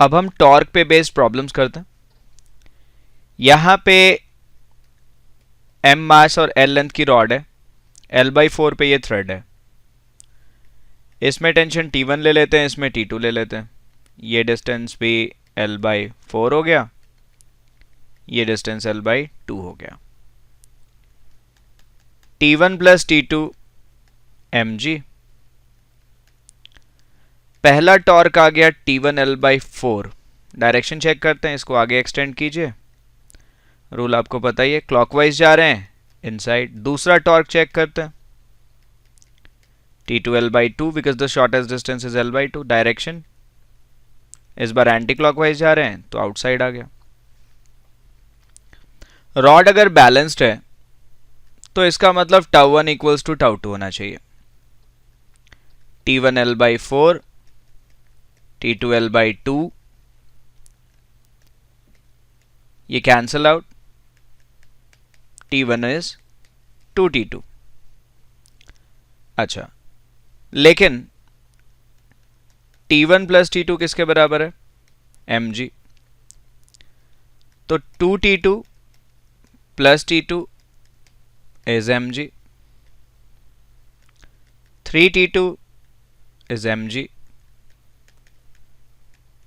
अब हम टॉर्क पे बेस्ड प्रॉब्लम्स करते हैं। यहां पे m मास और l लेंथ की रॉड है, l/4 पे ये थ्रेड है। इसमें टेंशन T1 ले लेते हैं, इसमें T2 ले लेते हैं। ये डिस्टेंस भी l/4 हो गया, ये डिस्टेंस l/2 हो गया। T1 plus T2 mg। पहला टॉर्क आ गया T1 l/4। डायरेक्शन चेक करते हैं, इसको आगे एक्सटेंड कीजिए। रूल आपको पता ही है, क्लॉकवाइज जा रहे हैं इनसाइड। दूसरा टॉर्क चेक करते हैं, T2 l/2 because the shortest distance is l/2। Direction इस बार एंटी क्लॉकवाइज जा रहे हैं तो आउटसाइड आ गया। रॉड अगर बैलेंस्ड है तो इसका मतलब τ1 इक्वल्स टू τ2 होना चाहिए। T1 l/4, T2 l/2, ये cancel out. T1 is 2T2। अच्छा, लेकिन T1 प्लस T2 किसके बराबर है? mg। तो 2T2 plus T2 is mg, 3T2 is mg,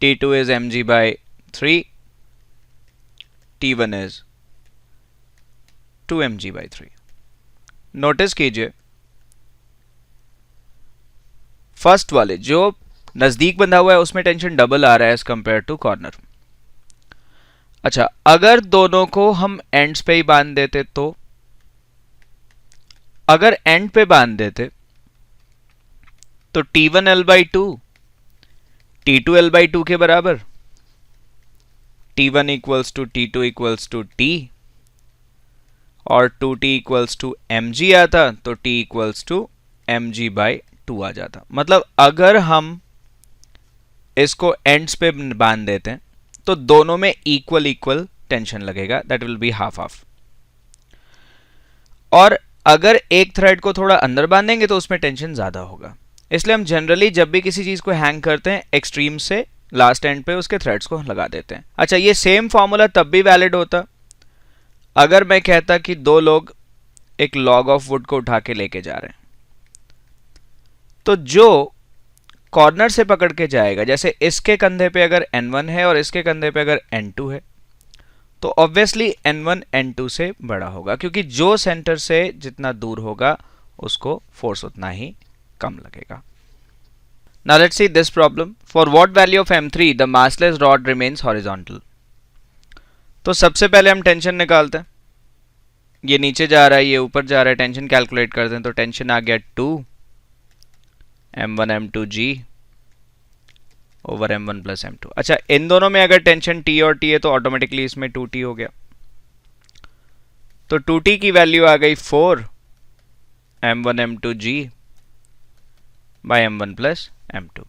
T2 is mg by 3, T1 is 2mg by 3। Notice कीजिए, फर्स्ट वाले जो नजदीक बंधा हुआ है उसमें टेंशन डबल आ रहा है एज कंपेयर टू कॉर्नर। अच्छा, अगर दोनों को हम एंड्स पे ही बांध देते तो, अगर एंड पे बांध देते तो T1 l/2 T2 l/2 के बराबर, T1 equals to T2 equals to T, और 2T इक्वल्स टू mg आता तो T equals to mg by 2 आ जाता। मतलब अगर हम इसको एंड्स पे बांध देते हैं तो दोनों में इक्वल इक्वल टेंशन लगेगा, that will be half half. और अगर एक थ्रेड को थोड़ा अंदर बांधेंगे तो उसमें टेंशन ज्यादा होगा। इसलिए हम जनरली जब भी किसी चीज को हैंग करते हैं एक्सट्रीम से लास्ट एंड पे उसके थ्रेड्स को लगा देते हैं। अच्छा, ये सेम फॉर्मूला तब भी वैलिड होता अगर मैं कहता कि दो लोग एक लॉग ऑफ वुड को उठा के लेके जा रहे हैं, तो जो कॉर्नर से पकड़ के जाएगा, जैसे इसके कंधे पे अगर n1 है और इसके कंधे पे अगर n2 है, तो ऑब्वियसली n1 n2 से बड़ा होगा, क्योंकि जो सेंटर से जितना दूर होगा उसको फोर्स उतना ही कम लगेगा। Now let's see this problem. For what value of m3 the massless rod remains horizontal? तो सबसे पहले हम टेंशन निकालते हैं। ये नीचे जा रहा है, ये ऊपर जा रहा है, टेंशन कैलकुलेट करते हैं। तो टेंशन आ गया 2 m1 m2g over m1 plus m2। अच्छा, इन दोनों में अगर टेंशन T और T है तो ऑटोमेटिकली इसमें 2T हो गया। तो 2T की वैल्यू आ गई 4 m1 m2g bye m1 plus m2।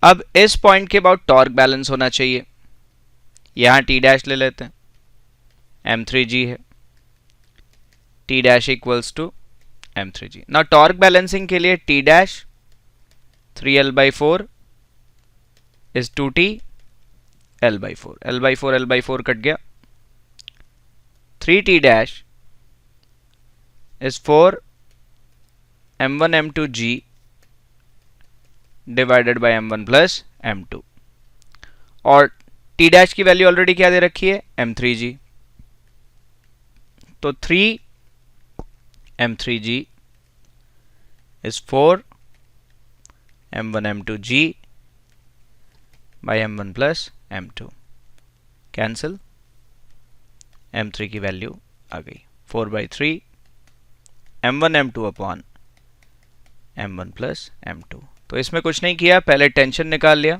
अब इस पॉइंट के बाद टॉर्क बैलेंस होना चाहिए। यहां T डैश ले लेते हैं, m3g है, T dash equals to m3g। ना टॉर्क बैलेंसिंग के लिए T dash 3l/4 is 2T l/4, l/4 cut गया। 3T dash is 4 m1 m2g divided by m1 plus m2, और T डैश की वैल्यू ऑलरेडी क्या दे रखी है? m3g। तो 3 m3g is 4 m1 m2g bye m1 plus m2। Cancel, m3 की value आ गई 4/3 m1 m2 upon m1 plus m2। तो इसमें कुछ नहीं किया, पहले टेंशन निकाल लिया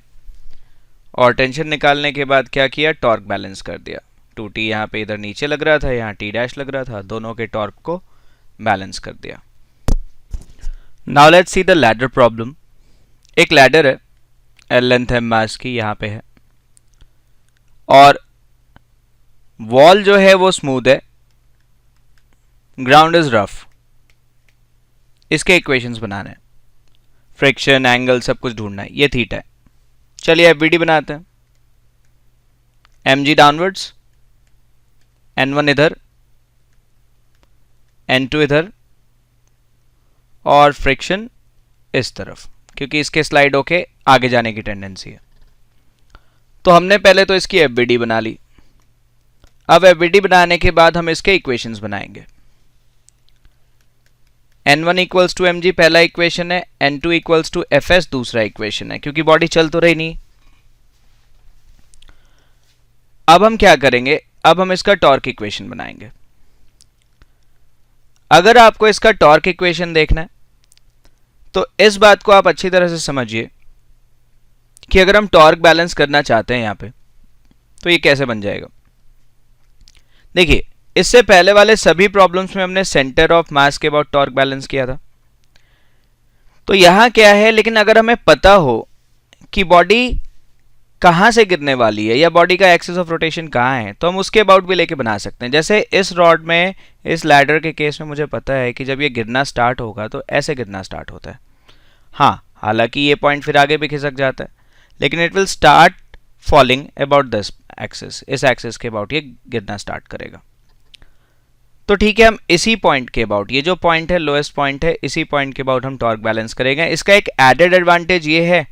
और टेंशन निकालने के बाद क्या किया? टॉर्क बैलेंस कर दिया। 2T यहाँ पे इधर नीचे लग रहा था, यहाँ T डैश लग रहा था, दोनों के टॉर्क को बैलेंस कर दिया। Now let's see the ladder problem. एक लैडर है, L लेंथ है मास की, यहाँ पे है, और वॉल जो है वो स्मूथ है, ग्राउंड इज रफ। इसके इक्वेशंस बनाने हैं, फ्रिक्शन, एंगल, सब कुछ ढूंढना है। ये थीटा है। चलिए एफबीडी बनाते हैं। mg डाउनवर्ड्स, n1 इधर, n2 इधर और फ्रिक्शन इस तरफ, क्योंकि इसके स्लाइड होके आगे जाने की टेंडेंसी है। तो हमने पहले तो इसकी एफबीडी बना ली। अब एफबीडी बनाने के बाद हम इसके इक्वेशंस बनाएंगे। n1 इक्वल्स टू mg पहला इक्वेशन है, n2 इक्वल्स टू fs दूसरा इक्वेशन है, क्योंकि बॉडी चल तो रही नहीं। अब हम क्या करेंगे, अब हम इसका टॉर्क इक्वेशन बनाएंगे। अगर आपको इसका टॉर्क इक्वेशन देखना है तो इस बात को आप अच्छी तरह से समझिए कि अगर हम टॉर्क बैलेंस करना चाहते हैं यहां पे तो ये कैसे बन जाएगा। देखिए, इससे पहले वाले सभी प्रॉब्लम्स में हमने सेंटर ऑफ मास के अबाउट टॉर्क बैलेंस किया था। तो यहां क्या है, लेकिन अगर हमें पता हो कि बॉडी कहां से गिरने वाली है या बॉडी का एक्सिस ऑफ रोटेशन कहां है, तो हम उसके अबाउट भी लेके बना सकते हैं। जैसे इस रॉड में, इस लैडर के केस में मुझे पता है कि जब ये गिरना स्टार्ट होगा तो ऐसे गिरना स्टार्ट होता है। हाँ, हालांकि ये पॉइंट फिर आगे भी खिसक जाता है, लेकिन it will start falling about this axis, इस एक्सिस के अबाउट ये गिरना स्टार्ट करेगा। तो ठीक है, हम इसी पॉइंट के अबाउट, ये जो पॉइंट है लोएस्ट पॉइंट है, इसी पॉइंट के अबाउट हम टॉर्क बैलेंस करेंगे। इसका एक एडेड एडवांटेज ये है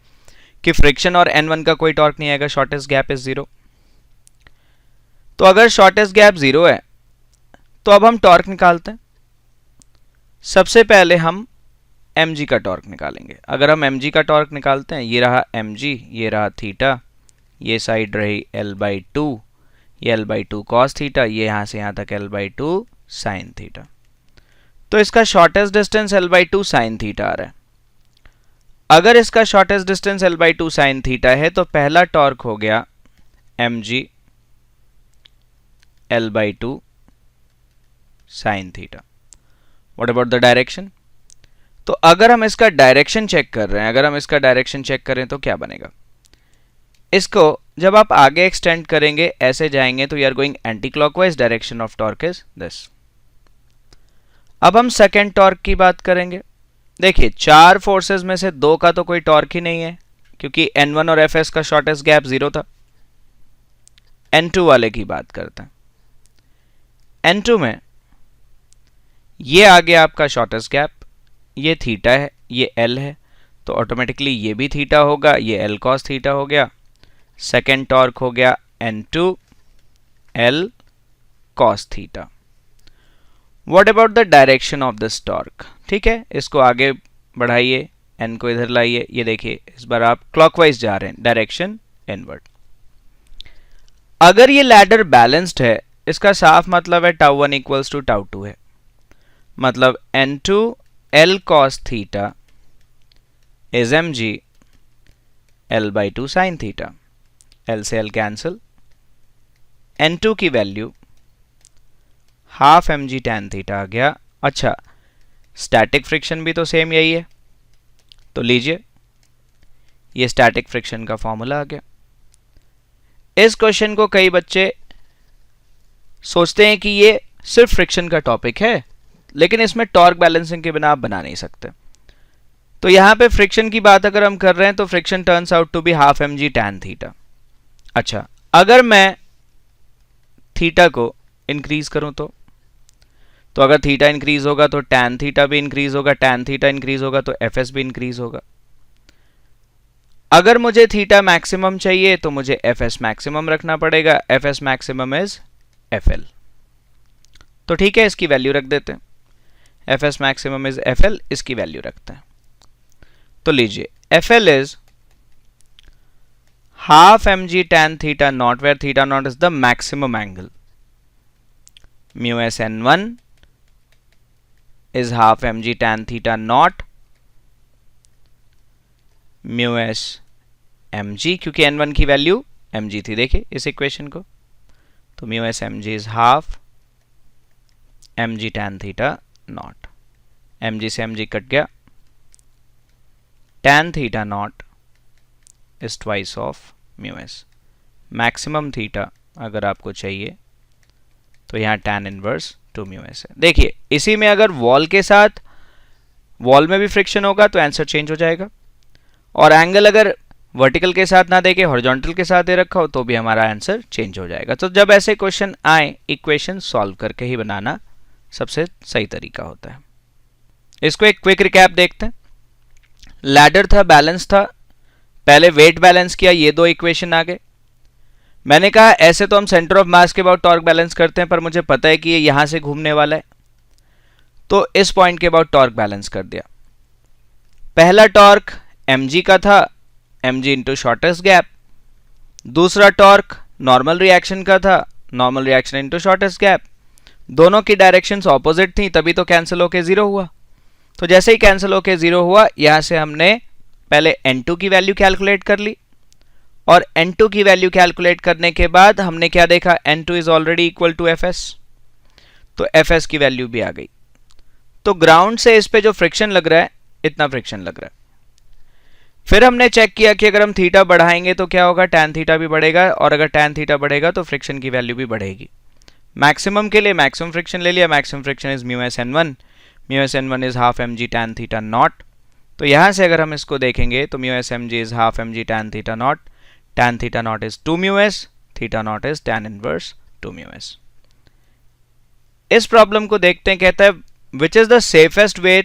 कि फ्रिक्शन और n1 का कोई टॉर्क नहीं आएगा, शॉर्टेस्ट गैप इज 0। तो अगर शॉर्टेस्ट गैप 0 है तो अब हम टॉर्क निकालते हैं। सबसे पहले हम mg का टॉर्क निकालेंगे। अगर हम mg का टॉर्क निकालते हैं, ये रहा mg, ये रहा थीटा, ये साइड रही l/2, ये l/2 cos थीटा, ये यहां से यहां तक l/2 sin थीटा। तो इसका shortest distance l/2 sin theta आ रहा है। अगर इसका shortest distance l/2 sin theta है तो पहला टॉर्क हो गया mg l/2 sin theta. What about the direction? तो अगर हम इसका डायरेक्शन चेक कर रहे हैं, अगर हम इसका डायरेक्शन चेक करें तो क्या बनेगा? इसको जब आप आगे एक्सटेंड करेंगे, ऐसे जाएंगे, तो you are going anti clockwise, direction of torque is this. अब हम सेकेंड टॉर्क की बात करेंगे। देखिए, चार फोर्सेस में से दो का तो कोई टॉर्क ही नहीं है, क्योंकि n1 और fs का शॉर्टेस्ट गैप 0 था। n2 वाले की बात करते हैं। n2 में ये आ गया आपका शॉर्टेस्ट गैप, ये थीटा है, ये l है, तो ऑटोमेटिकली ये भी थीटा होगा, ये l cos थीटा हो गया। सेकेंड टॉर्क हो गया n2 l cos theta. What about the direction of this torque? ठीक है, इसको आगे बढ़ाइए, n को इधर लाइए, ये देखिए इस बार आप क्लॉकवाइज जा रहे हैं, डायरेक्शन इनवर्ड। अगर ये लैडर बैलेंस्ड है, इसका साफ मतलब है τ1 इक्वल्स टू τ2 है, मतलब n2 l cos theta is mg l/2 sin theta. l से l कैंसिल, n2 की value half mg tan theta आ गया। अच्छा, स्टैटिक फ्रिक्शन भी तो सेम यही है, तो लीजिए ये स्टैटिक फ्रिक्शन का फॉर्मूला आ गया। इस क्वेश्चन को कई बच्चे सोचते हैं कि ये सिर्फ फ्रिक्शन का टॉपिक है, लेकिन इसमें टॉर्क बैलेंसिंग के बिना आप बना नहीं सकते। तो यहां पे फ्रिक्शन की बात अगर हम कर रहे हैं तो friction turns out to be half mg tan theta. अच्छा, अगर मैं थीटा को इंक्रीज करूं तो अगर थीटा इंक्रीज होगा तो tan थीटा भी इंक्रीज होगा, tan थीटा इंक्रीज होगा तो fs भी इंक्रीज होगा। अगर मुझे थीटा मैक्सिमम चाहिए तो मुझे fs मैक्सिमम रखना पड़ेगा, fs मैक्सिमम इज fl। तो ठीक है, इसकी वैल्यू रख देते हैं, fs मैक्सिमम इज fl, इसकी वैल्यू रखते हैं। तो लीजिए, fl is half mg tan theta naught, where theta naught is the maximum angle, mu s n1 is half mg tan theta naught mu s mg, क्योंकि n1 की value mg थी, देखिए इस इक्वेशन को, तो mu s mg is half mg tan theta naught। mg से mg cut गया, tan theta naught is twice of mu s। Maximum theta अगर आपको चाहिए तो यहाँ tan इनवर्स 2 mu s है। देखिए, इसी में अगर वॉल के साथ, वॉल में भी फ्रिक्शन होगा तो आंसर चेंज हो जाएगा, और एंगल अगर वर्टिकल के साथ ना देके हॉरिजॉन्टल के साथ दे रखा हो तो भी हमारा आंसर चेंज हो जाएगा। तो जब ऐसे क्वेश्चन आए, इक्वेशन सॉल्व करके ही बनाना सबसे सही तरीका होता है। इसको एक क्विक रिकैप देखते हैं। लैडर था, बैलेंस था, पहले वेट बैलेंस किया, ये दो इक्वेशन आ गए। मैंने कहा ऐसे तो हम सेंटर ऑफ मास के अबाउट टॉर्क बैलेंस करते हैं, पर मुझे पता है कि ये यहां से घूमने वाला है, तो इस पॉइंट के अबाउट टॉर्क बैलेंस कर दिया। पहला टॉर्क mg का था, mg इंटू शॉर्टेस्ट गैप। दूसरा टॉर्क नॉर्मल रिएक्शन का था, normal reaction into shortest gap. दोनों की डायरेक्शंस ऑपोजिट थी, तभी तो कैंसिल होके जीरो हुआ। तो जैसे ही कैंसिल होके जीरो हुआ, यहां से हमने पहले n2 की वैल्यू कैलकुलेट कर ली, और n2 की वैल्यू कैलकुलेट करने के बाद हमने क्या देखा, n2 is already equal to fs, तो fs की वैल्यू भी आ गई। तो ग्राउंड से इस पे जो फ्रिक्शन लग रहा है, इतना फ्रिक्शन लग रहा है। फिर हमने चेक किया कि अगर हम थीटा बढ़ाएंगे तो क्या होगा, टैन थीटा भी बढ़ेगा, और अगर टैन थीटा बढ़ेगा तो फ्रिक्शन की वैल्यू भी बढ़ेगी। मैक्सिमम के लिए मैक्सिमम फ्रिक्शन ले लिया, maximum friction is μsn1, μsn1 is half mg tan theta naught. तो यहां से अगर हम इसको देखेंगे तो μsmg is half mg tan theta naught, tan theta naught is 2 μs, theta naught is tan inverse 2 μs। इस प्रॉब्लम को देखते हैं, कहता है which is the safest way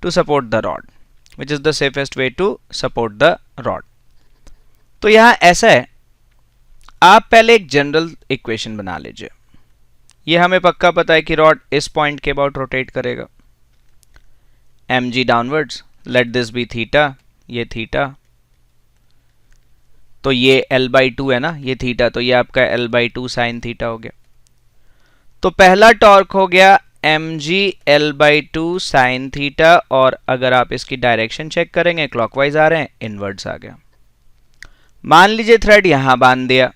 to support the rod, which is the safest way to support the rod. तो यहां ऐसा है, आप पहले एक जनरल इक्वेशन बना लीजिए। ये हमें पक्का पता है कि रॉड इस पॉइंट के अबाउट रोटेट करेगा, mg downwards, let this be theta, ये थीटा, तो ये l/2 है ना, ये थीटा, तो ये आपका l/2 साइन थीटा हो गया। तो पहला टॉर्क हो गया mg l/2 साइन थीटा, और अगर आप इसकी डायरेक्शन चेक करेंगे, क्लॉकवाइज आ रहे हैं, इनवर्ड्स आ गया। मान लीजिए थ्रेड यहां बांध दिया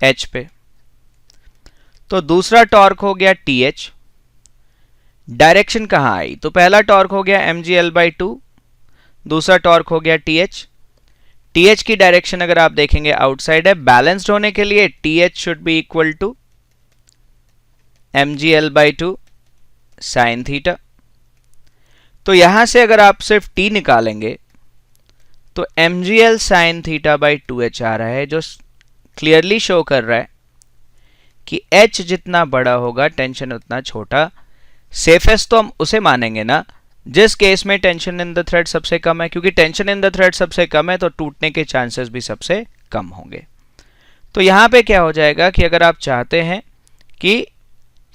h पे, तो दूसरा टॉर्क हो गया th। डायरेक्शन कहां आई, तो पहला टॉर्क हो गया mg l/2, दूसरा टॉर्क हो गया th की डायरेक्शन अगर आप देखेंगे आउटसाइड है। बैलेंस्ड होने के लिए th should be equal to mg l/2 sine theta. तो यहां से अगर आप सिर्फ t निकालेंगे तो mg l sine theta by 2h आ रहा है, जो क्लियरली शो कर रहा है कि h जितना बड़ा होगा टेंशन उतना छोटा। सेफेस्ट तो हम उसे मानेंगे ना जिस केस में टेंशन इन द थ्रेड सबसे कम है, क्योंकि टेंशन इन द थ्रेड सबसे कम है तो टूटने के चांसेस भी सबसे कम होंगे। तो यहां पे क्या हो जाएगा कि अगर आप चाहते हैं कि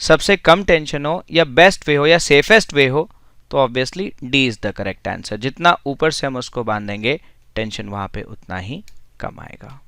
सबसे कम टेंशन हो, या बेस्ट वे हो, या सेफेस्ट वे हो, तो obviously D is the correct answer. जितना ऊपर से हम उसको बांधेंगे टेंशन वहां पे उतना ही कम आएगा।